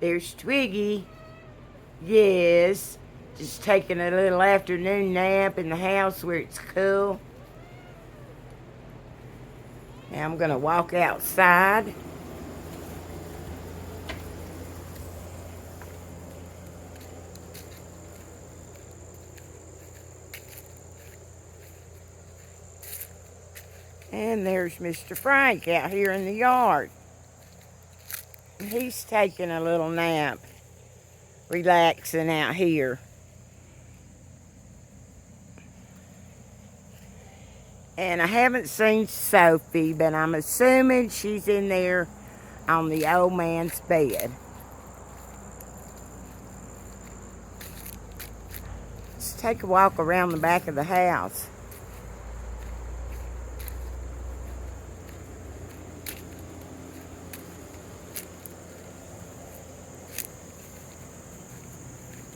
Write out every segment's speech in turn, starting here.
There's Twiggy. Yes. Just taking a little afternoon nap in the house where it's cool. Now I'm going to walk outside. And there's Mr. Frank out here in the yard. He's taking a little nap, relaxing out here. And I haven't seen Sophie, but I'm assuming she's in there on the old man's bed. Let's take a walk around the back of the house.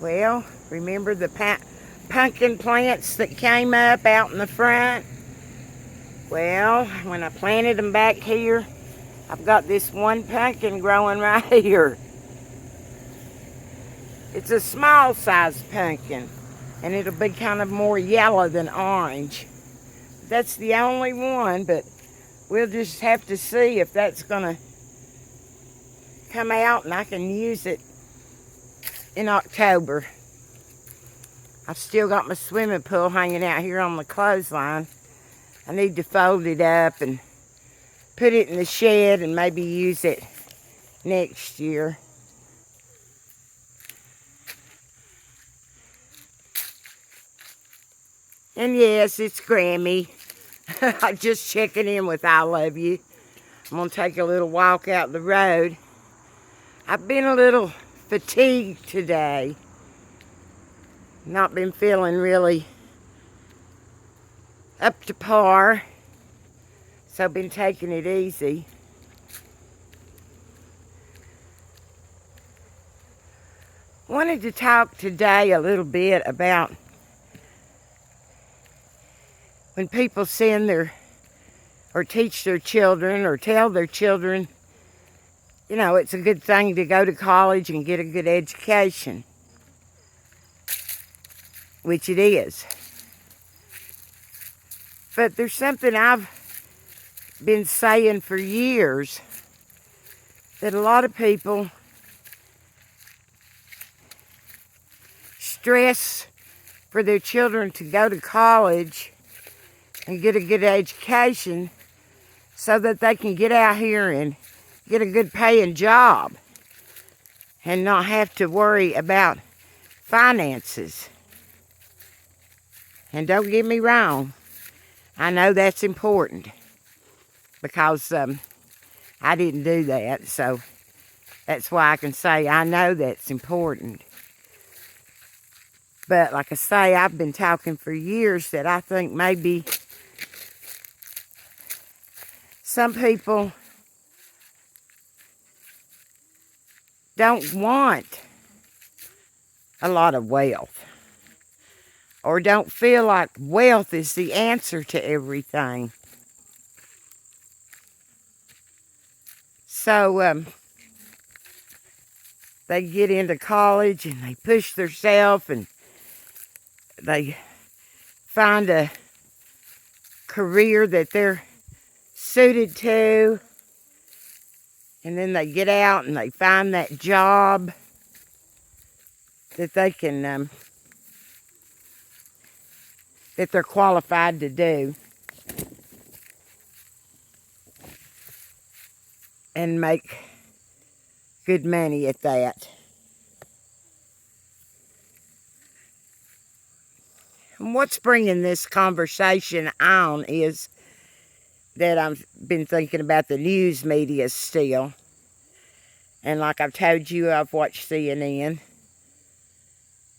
Well, remember the pumpkin plants that came up out in the front? Well, when I planted them back here, I've got this one pumpkin growing right here. It's a small sized pumpkin, and it'll be kind of more yellow than orange. That's the only one, but we'll just have to see if that's gonna come out and I can use it in October. I've still got my swimming pool hanging out here on the clothesline. I need to fold it up and put it in the shed and maybe use it next year. And yes, it's Grammy. I'm just checking in with all of you. I'm going to take a little walk out the road. I've been a little fatigued today. Not been feeling really up to par. So I've been taking it easy. Wanted to talk today a little bit about when people send their, or teach their children, or tell their children, you know, it's a good thing to go to college and get a good education. Which it is. But there's something I've been saying for years, that a lot of people stress for their children to go to college and get a good education so that they can get out here and get a good paying job and not have to worry about finances. And don't get me wrong, I know that's important because I didn't do that, so that's why I can say I know that's important. But like I say, I've been talking for years that I think maybe some people don't want a lot of wealth, or don't feel like wealth is the answer to everything. So they get into college and they push themselves and they find a career that they're suited to. And then they get out and they find that job that they can, that they're qualified to do. And make good money at that. And what's bringing this conversation on is that I've been thinking about the news media still. And like I've told you, I've watched CNN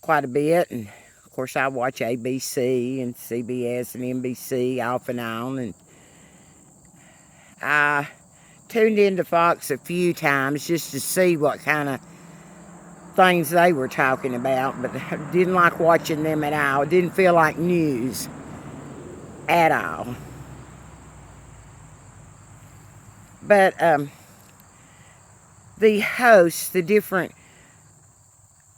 quite a bit. And of course I watch ABC and CBS and NBC off and on. And I tuned into Fox a few times just to see what kind of things they were talking about, but I didn't like watching them at all. It didn't feel like news at all. But the hosts, the different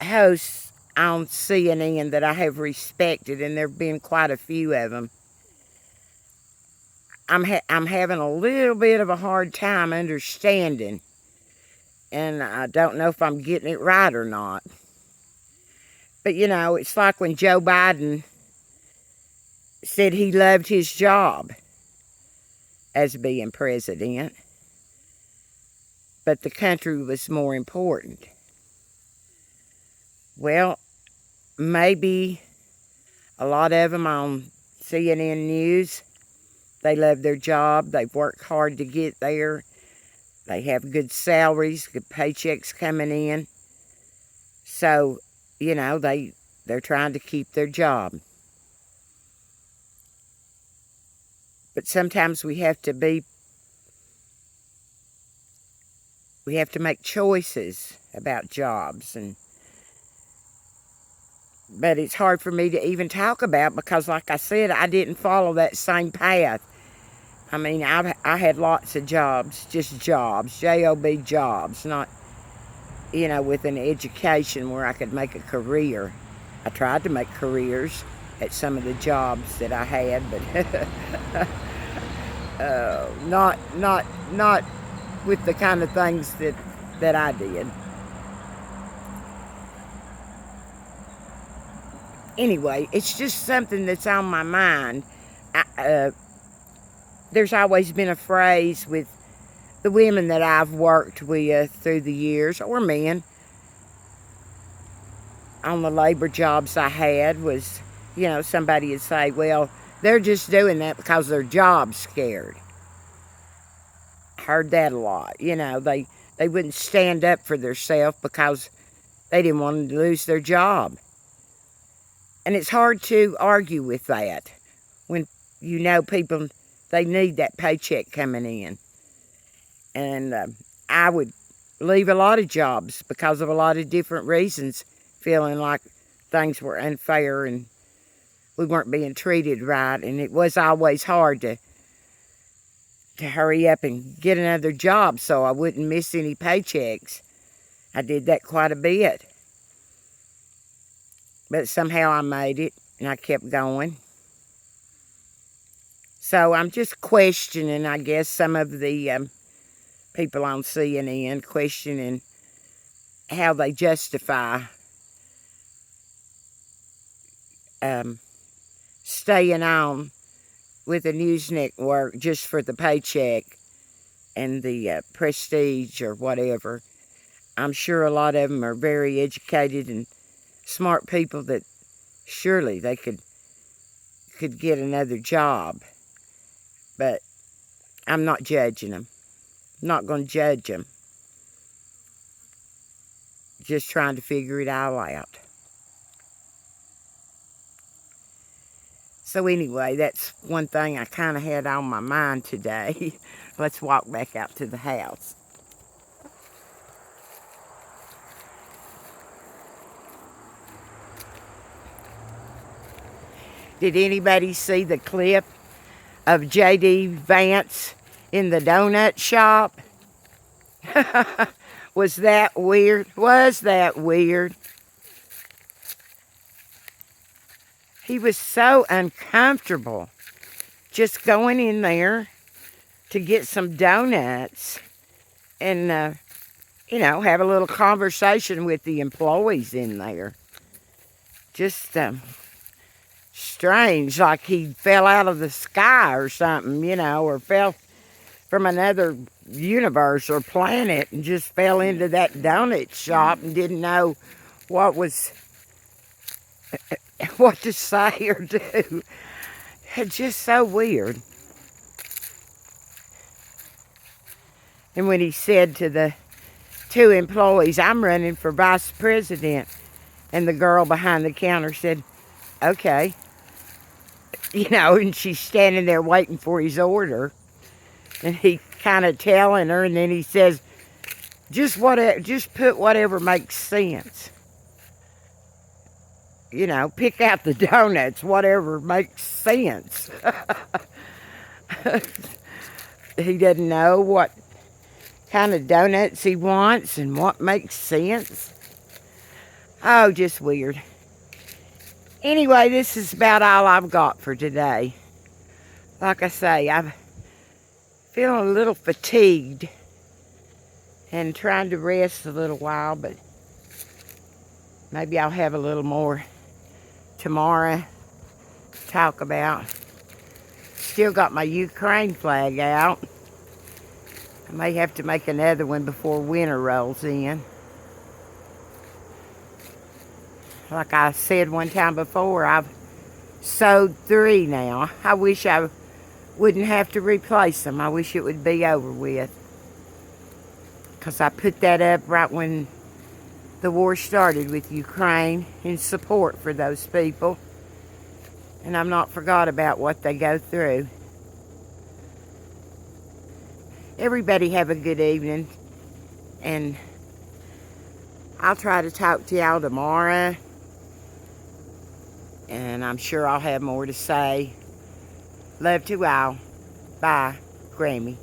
hosts on CNN that I have respected, and there have been quite a few of them, I'm having a little bit of a hard time understanding, and I don't know if I'm getting it right or not. But, you know, it's like when Joe Biden said he loved his job as being president, but the country was more important. Well, maybe a lot of them on CNN News, they love their job. They've worked hard to get there. They have good salaries, good paychecks coming in. So, you know, they're trying to keep their job. But sometimes we have to make choices about jobs, but it's hard for me to even talk about because, like I said, I didn't follow that same path. I mean, I had lots of jobs, just jobs, J-O-B jobs, not, you know, with an education where I could make a career. I tried to make careers at some of the jobs that I had, but not with the kind of things that I did. Anyway, it's just something that's on my mind. There's always been a phrase with the women that I've worked with through the years, or men, on the labor jobs I had was, you know, somebody would say, well, they're just doing that because they're job scared. I heard that a lot. You know, they wouldn't stand up for themselves because they didn't want them to lose their job. And it's hard to argue with that when you know people, they need that paycheck coming in. And I would leave a lot of jobs because of a lot of different reasons, feeling like things were unfair and we weren't being treated right. And it was always hard to hurry up and get another job so I wouldn't miss any paychecks. I did that quite a bit. But somehow I made it, and I kept going. So I'm just questioning, I guess, some of the people on CNN, questioning how they justify staying on with a news network just for the paycheck and the prestige or whatever. I'm sure a lot of them are very educated and smart people that surely they could get another job. But I'm not judging them. I'm not going to judge them. Just trying to figure it all out. So anyway, that's one thing I kind of had on my mind today. Let's walk back out to the house. Did anybody see the clip of J.D. Vance in the donut shop? Was that weird? Was that weird? He was so uncomfortable just going in there to get some donuts and, you know, have a little conversation with the employees in there. Just strange, like he fell out of the sky or something, you know, or fell from another universe or planet and just fell into that donut shop and didn't know what to say or do. It's just so weird. And when he said to the two employees, I'm running for vice president, and the girl behind the counter said, okay. You know, and she's standing there waiting for his order. And he kind of telling her, and then he says, just put whatever makes sense. You know, pick out the donuts, whatever makes sense. He doesn't know what kind of donuts he wants and what makes sense. Oh, just weird. Anyway, this is about all I've got for today. Like I say, I'm feeling a little fatigued and trying to rest a little while, but maybe I'll have a little more tomorrow to talk about. Still got my Ukraine flag out. I may have to make another one before winter rolls in. Like I said one time before, I've sewed 3 now. I wish I wouldn't have to replace them. I wish it would be over with. Because I put that up right when the war started with Ukraine in support for those people. And I've not forgot about what they go through. Everybody have a good evening. And I'll try to talk to y'all tomorrow. And I'm sure I'll have more to say. Love to all. Bye, Grammy.